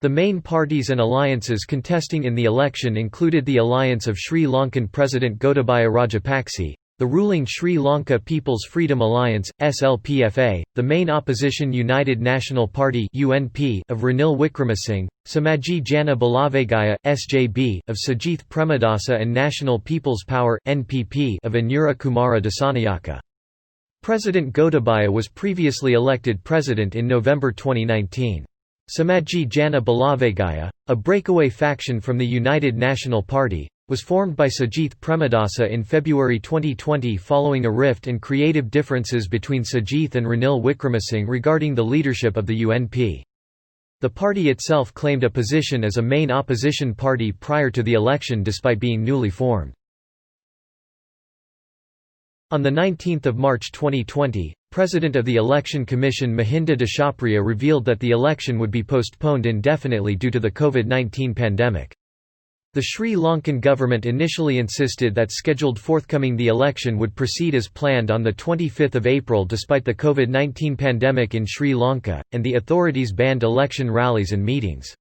The main parties and alliances contesting in the election included the alliance of Sri Lankan President Gotabaya Rajapaksa, the ruling Sri Lanka People's Freedom Alliance (SLPFA), the main opposition United National Party (UNP) of Ranil Wickremesinghe, Samagi Jana Balawegaya (SJB) of Sajith Premadasa and National People's Power (NPP) of Anura Kumara Dissanayaka. President Gotabaya was previously elected president in November 2019. Samagi Jana Balawegaya, a breakaway faction from the United National Party, was formed by Sajith Premadasa in February 2020 following a rift and creative differences between Sajith and Ranil Wickremesinghe regarding the leadership of the UNP. The party itself claimed a position as a main opposition party prior to the election despite being newly formed. On 19 March 2020, President of the Election Commission Mahinda Dishapriya revealed that the election would be postponed indefinitely due to the COVID-19 pandemic. The Sri Lankan government initially insisted that scheduled forthcoming the election would proceed as planned on 25 April despite the COVID-19 pandemic in Sri Lanka, and the authorities banned election rallies and meetings.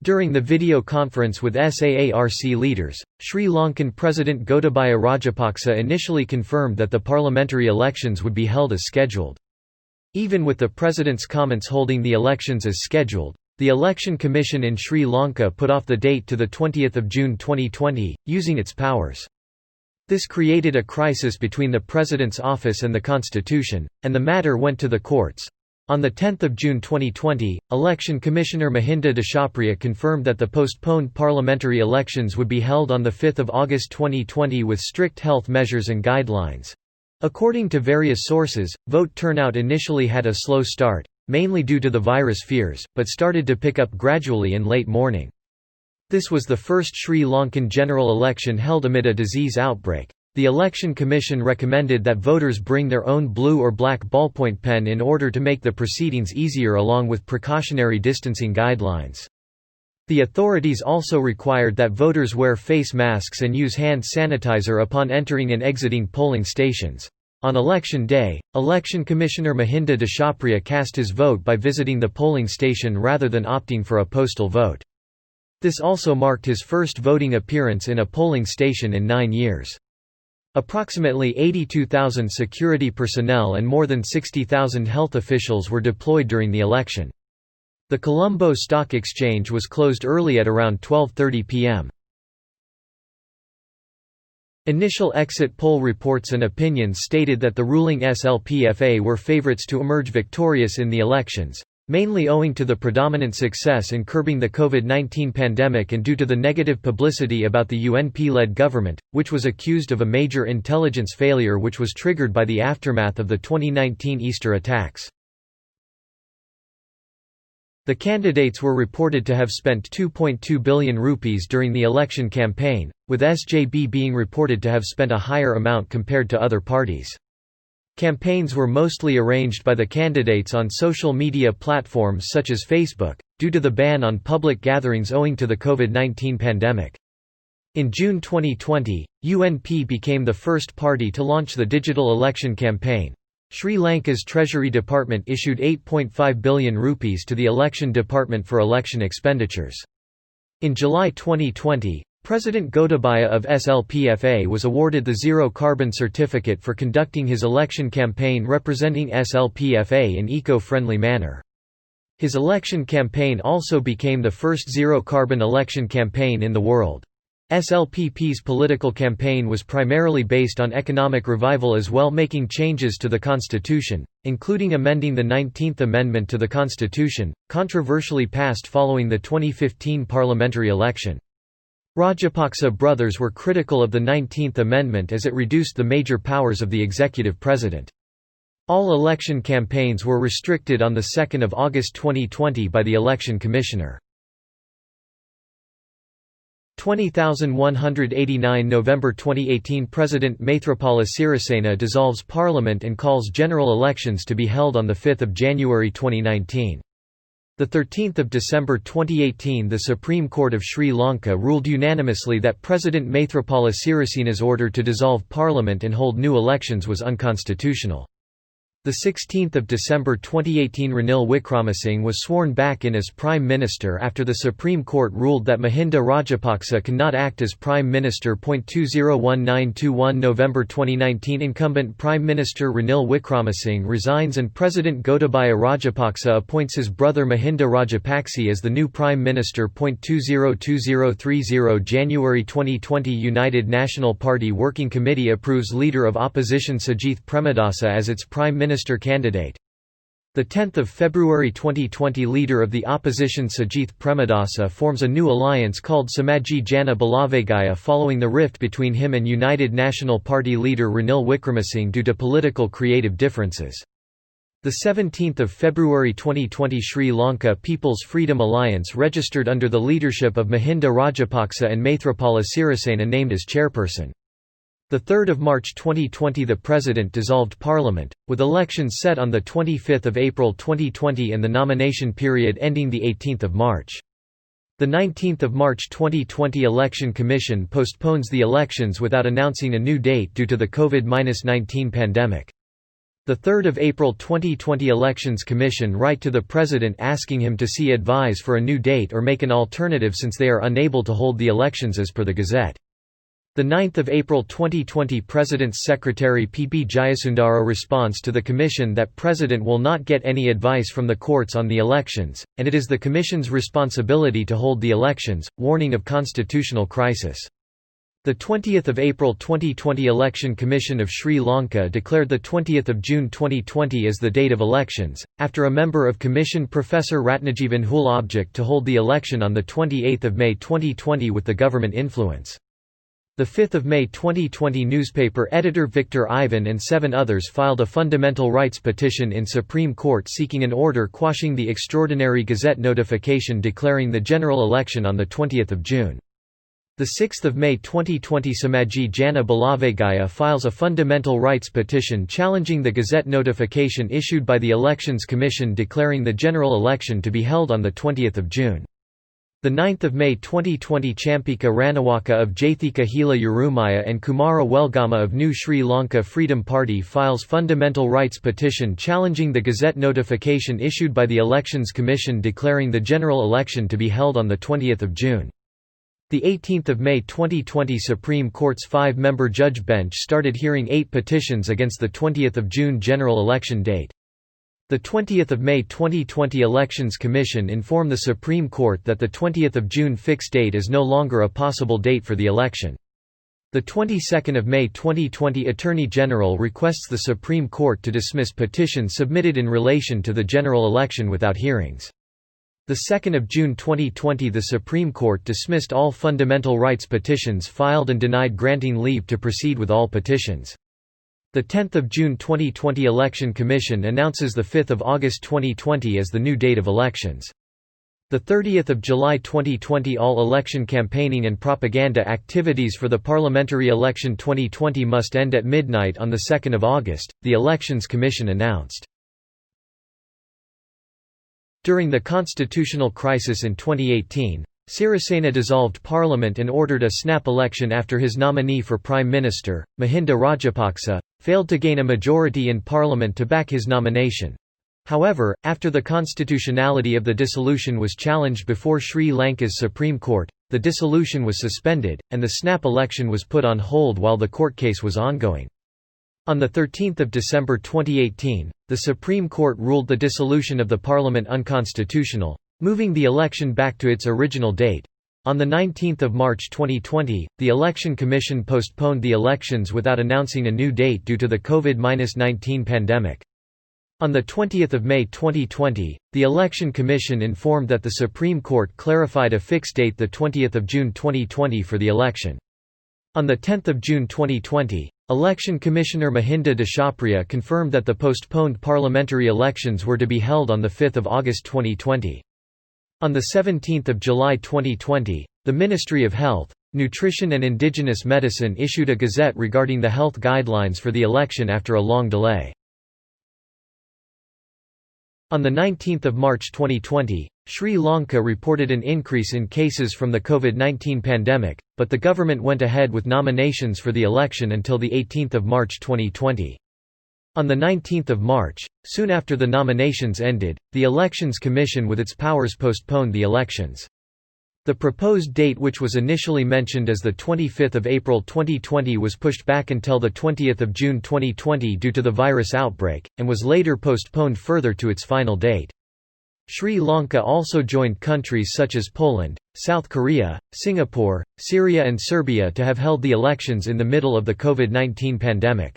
During the video conference with SAARC leaders, Sri Lankan President Gotabaya Rajapaksa initially confirmed that the parliamentary elections would be held as scheduled. Even with the president's comments holding the elections as scheduled, the Election Commission in Sri Lanka put off the date to 20 June 2020, using its powers. This created a crisis between the president's office and the constitution, and the matter went to the courts. On 10 June 2020, Election Commissioner Mahinda Dishapriya confirmed that the postponed parliamentary elections would be held on 5 August 2020 with strict health measures and guidelines. According to various sources, vote turnout initially had a slow start, mainly due to the virus fears, but started to pick up gradually in late morning. This was the first Sri Lankan general election held amid a disease outbreak. The Election Commission recommended that voters bring their own blue or black ballpoint pen in order to make the proceedings easier along with precautionary distancing guidelines. The authorities also required that voters wear face masks and use hand sanitizer upon entering and exiting polling stations. On election day, Election Commissioner Mahinda Dishapriya cast his vote by visiting the polling station rather than opting for a postal vote. This also marked his first voting appearance in a polling station in 9 years. Approximately 82,000 security personnel and more than 60,000 health officials were deployed during the election. The Colombo Stock Exchange was closed early at around 12:30 p.m. Initial exit poll reports and opinions stated that the ruling SLPFA were favourites to emerge victorious in the elections, mainly owing to the predominant success in curbing the COVID-19 pandemic and due to the negative publicity about the UNP-led government, which was accused of a major intelligence failure which was triggered by the aftermath of the 2019 Easter attacks. The candidates were reported to have spent 2.2 billion rupees during the election campaign, with SJB being reported to have spent a higher amount compared to other parties. Campaigns were mostly arranged by the candidates on social media platforms such as Facebook, due to the ban on public gatherings owing to the COVID-19 pandemic. In June 2020, UNP became the first party to launch the digital election campaign. Sri Lanka's Treasury Department issued 8.5 billion rupees to the Election Department for election expenditures. In July 2020, President Gotabaya of SLPFA was awarded the Zero Carbon Certificate for conducting his election campaign representing SLPFA in eco-friendly manner. His election campaign also became the first zero-carbon election campaign in the world. SLPP's political campaign was primarily based on economic revival as well, making changes to the constitution, including amending the 19th Amendment to the constitution, controversially passed following the 2015 parliamentary election. Rajapaksa brothers were critical of the 19th Amendment as it reduced the major powers of the executive president. All election campaigns were restricted on 2 August 2020 by the Election Commissioner. 20,189 November 2018 President Maithripala Sirisena dissolves Parliament and calls general elections to be held on 5 January 2019. 13 December 2018 the Supreme Court of Sri Lanka ruled unanimously that President Maithripala Sirisena's order to dissolve Parliament and hold new elections was unconstitutional. 16th of December 2018, Ranil Wickramasinghe was sworn back in as Prime Minister after the Supreme Court ruled that Mahinda Rajapaksa cannot act as Prime Minister. 201921 November 2019, incumbent Prime Minister Ranil Wickramasinghe resigns and President Gotabaya Rajapaksa appoints his brother Mahinda Rajapaksa as the new Prime Minister. 202030 January 2020, United National Party Working Committee approves Leader of Opposition Sajith Premadasa as its Prime Minister candidate. 10 February 2020, Leader of the Opposition Sajith Premadasa forms a new alliance called Samagi Jana Balawegaya following the rift between him and United National Party leader Ranil Wickramasinghe due to political creative differences. 17 February 2020, Sri Lanka People's Freedom Alliance registered under the leadership of Mahinda Rajapaksa and Maithripala Sirisena named as chairperson. 3 March 2020, the President dissolved Parliament, with elections set on 25 April 2020 and the nomination period ending 18 March. 19 March 2020, Election Commission postpones the elections without announcing a new date due to the COVID-19 pandemic. 3 April 2020, Elections Commission write to the President asking him to advise for a new date or make an alternative since they are unable to hold the elections as per the Gazette. 9 April 2020, President's Secretary P.P. Jayasundara responds to the Commission that President will not get any advice from the courts on the elections, and it is the Commission's responsibility to hold the elections, warning of constitutional crisis. 20 April 2020, Election Commission of Sri Lanka declared 20 June 2020 as the date of elections, after a member of Commission Professor Ratnajeevan Hul object to hold the election on 28 May 2020 with the government influence. 5 May 2020, newspaper editor Victor Ivan and 7 others filed a fundamental rights petition in Supreme Court seeking an order quashing the extraordinary Gazette notification declaring the general election on 20 June. 6 May 2020, Samagi Jana Balawegaya files a fundamental rights petition challenging the Gazette notification issued by the Elections Commission declaring the general election to be held on 20 June. 9 May 2020, Champika Ranawaka of Jathika Hila Urumaya and Kumara Welgama of New Sri Lanka Freedom Party files fundamental rights petition challenging the Gazette notification issued by the Elections Commission declaring the general election to be held on 20 June. 18 May 2020, Supreme Court's 5-member judge bench started hearing 8 petitions against the 20 June general election date. 20 May 2020, Elections Commission informed the Supreme Court that the 20 June fixed date is no longer a possible date for the election. 22 May 2020, Attorney General requests the Supreme Court to dismiss petitions submitted in relation to the general election without hearings. 2 June 2020, the Supreme Court dismissed all fundamental rights petitions filed and denied granting leave to proceed with all petitions. 10 June 2020, Election Commission announces 5 August 2020 as the new date of elections. 30 July 2020, all election campaigning and propaganda activities for the parliamentary election 2020 must end at midnight on 2 August, the Elections Commission announced. During the constitutional crisis in 2018, Sirisena dissolved parliament and ordered a snap election after his nominee for Prime Minister, Mahinda Rajapaksa, failed to gain a majority in parliament to back his nomination. However, after the constitutionality of the dissolution was challenged before Sri Lanka's Supreme Court, the dissolution was suspended, and the snap election was put on hold while the court case was ongoing. On 13 December 2018, the Supreme Court ruled the dissolution of the parliament unconstitutional, moving the election back to its original date. On 19 March 2020, the Election Commission postponed the elections without announcing a new date due to the COVID-19 pandemic. On 20 May 2020, the Election Commission informed that the Supreme Court clarified a fixed date 20 June 2020 for the election. On 10 June 2020, Election Commissioner Mahinda Dashapriya confirmed that the postponed parliamentary elections were to be held on 5 August 2020. On 17 July 2020, the Ministry of Health, Nutrition and Indigenous Medicine issued a gazette regarding the health guidelines for the election after a long delay. On 19 March 2020, Sri Lanka reported an increase in cases from the COVID-19 pandemic, but the government went ahead with nominations for the election until 18 March 2020. On 19 March, soon after the nominations ended, the Elections Commission with its powers postponed the elections. The proposed date, which was initially mentioned as 25 April 2020, was pushed back until 20 June 2020 due to the virus outbreak, and was later postponed further to its final date. Sri Lanka also joined countries such as Poland, South Korea, Singapore, Syria and Serbia to have held the elections in the middle of the COVID-19 pandemic.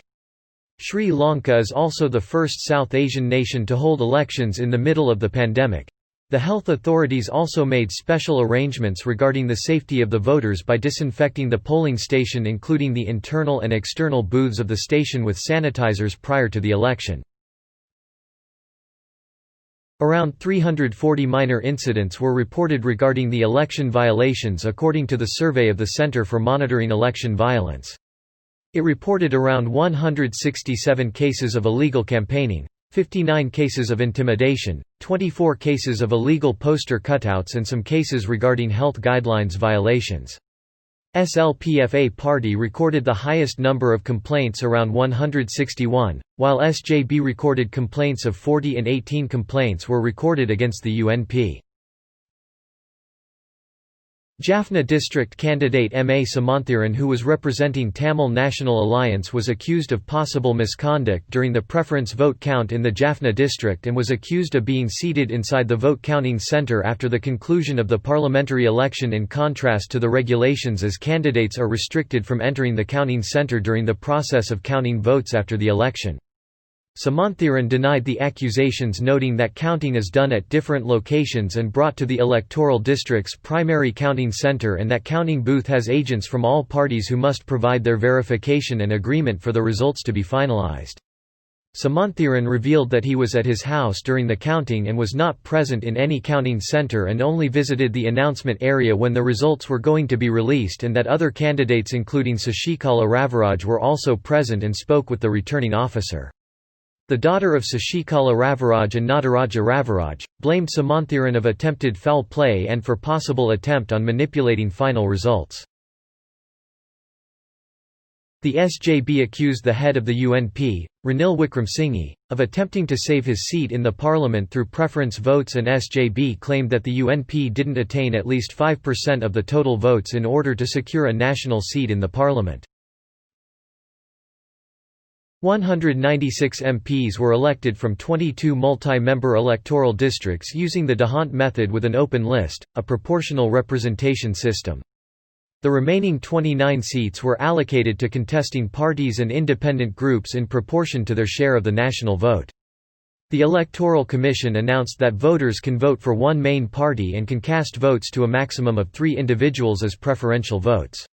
Sri Lanka is also the first South Asian nation to hold elections in the middle of the pandemic. The health authorities also made special arrangements regarding the safety of the voters by disinfecting the polling station, including the internal and external booths of the station with sanitizers prior to the election. Around 340 minor incidents were reported regarding the election violations according to the survey of the Center for Monitoring Election Violence. It reported around 167 cases of illegal campaigning, 59 cases of intimidation, 24 cases of illegal poster cutouts and some cases regarding health guidelines violations. SLPFA party recorded the highest number of complaints, around 161, while SJB recorded complaints of 40 and 18 complaints were recorded against the UNP. Jaffna district candidate M.A. Samanthiran, who was representing Tamil National Alliance, was accused of possible misconduct during the preference vote count in the Jaffna district and was accused of being seated inside the vote counting centre after the conclusion of the parliamentary election, in contrast to the regulations, as candidates are restricted from entering the counting centre during the process of counting votes after the election. Samanthiran denied the accusations, noting that counting is done at different locations and brought to the electoral district's primary counting centre, and that counting booth has agents from all parties who must provide their verification and agreement for the results to be finalised. Samanthiran revealed that he was at his house during the counting and was not present in any counting centre and only visited the announcement area when the results were going to be released, and that other candidates including Sashikala Raviraj were also present and spoke with the returning officer. The daughter of Sashikala Raviraj and Nataraja Raviraj blamed Samanthiran of attempted foul play and for possible attempt on manipulating final results. The SJB accused the head of the UNP, Ranil Wickremesinghe, of attempting to save his seat in the parliament through preference votes, and SJB claimed that the UNP didn't attain at least 5% of the total votes in order to secure a national seat in the parliament. 196 MPs were elected from 22 multi-member electoral districts using the D'Hondt method with an open list, a proportional representation system. The remaining 29 seats were allocated to contesting parties and independent groups in proportion to their share of the national vote. The Electoral Commission announced that voters can vote for one main party and can cast votes to a maximum of 3 individuals as preferential votes.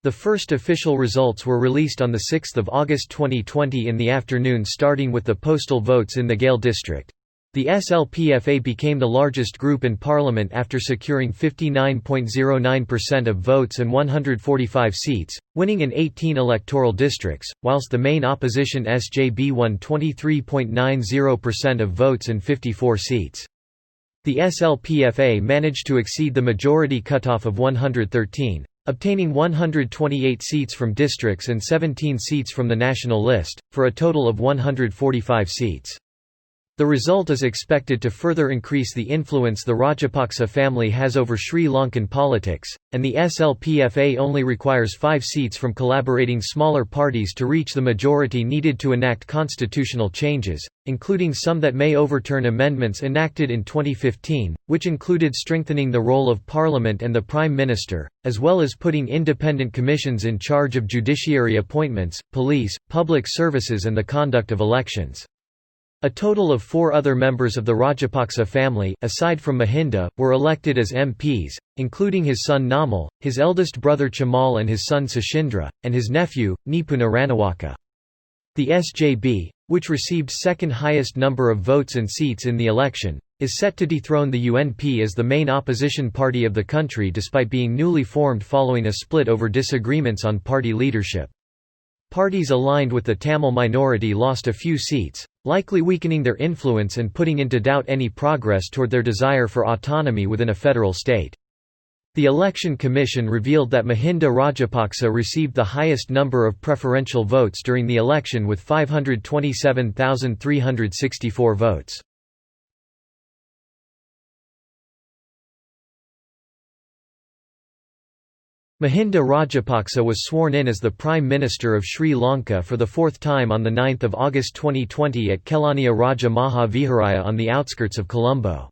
The first official results were released on 6 August 2020 in the afternoon, starting with the postal votes in the Gale district. The SLPFA became the largest group in parliament after securing 59.09% of votes and 145 seats, winning in 18 electoral districts, whilst the main opposition SJB won 23.90% of votes and 54 seats. The SLPFA managed to exceed the majority cutoff of 113. Obtaining 128 seats from districts and 17 seats from the national list, for a total of 145 seats. The result is expected to further increase the influence the Rajapaksa family has over Sri Lankan politics, and the SLPFA only requires 5 seats from collaborating smaller parties to reach the majority needed to enact constitutional changes, including some that may overturn amendments enacted in 2015, which included strengthening the role of Parliament and the Prime Minister, as well as putting independent commissions in charge of judiciary appointments, police, public services and the conduct of elections. A total of 4 other members of the Rajapaksa family, aside from Mahinda, were elected as MPs, including his son Namal, his eldest brother Chamal and his son Sashindra, and his nephew, Nipuna Ranawaka. The SJB, which received second highest number of votes and seats in the election, is set to dethrone the UNP as the main opposition party of the country, despite being newly formed following a split over disagreements on party leadership. Parties aligned with the Tamil minority lost a few seats, likely weakening their influence and putting into doubt any progress toward their desire for autonomy within a federal state. The Election Commission revealed that Mahinda Rajapaksa received the highest number of preferential votes during the election with 527,364 votes. Mahinda Rajapaksa was sworn in as the Prime Minister of Sri Lanka for the fourth time on 9 August 2020 at Kelaniya Raja Maha Viharaya on the outskirts of Colombo.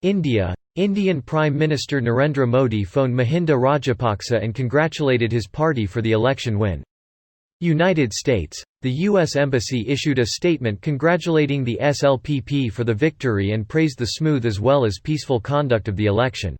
Indian Prime Minister Narendra Modi phoned Mahinda Rajapaksa and congratulated his party for the election win. United States. The U.S. Embassy issued a statement congratulating the SLPP for the victory and praised the smooth as well as peaceful conduct of the election.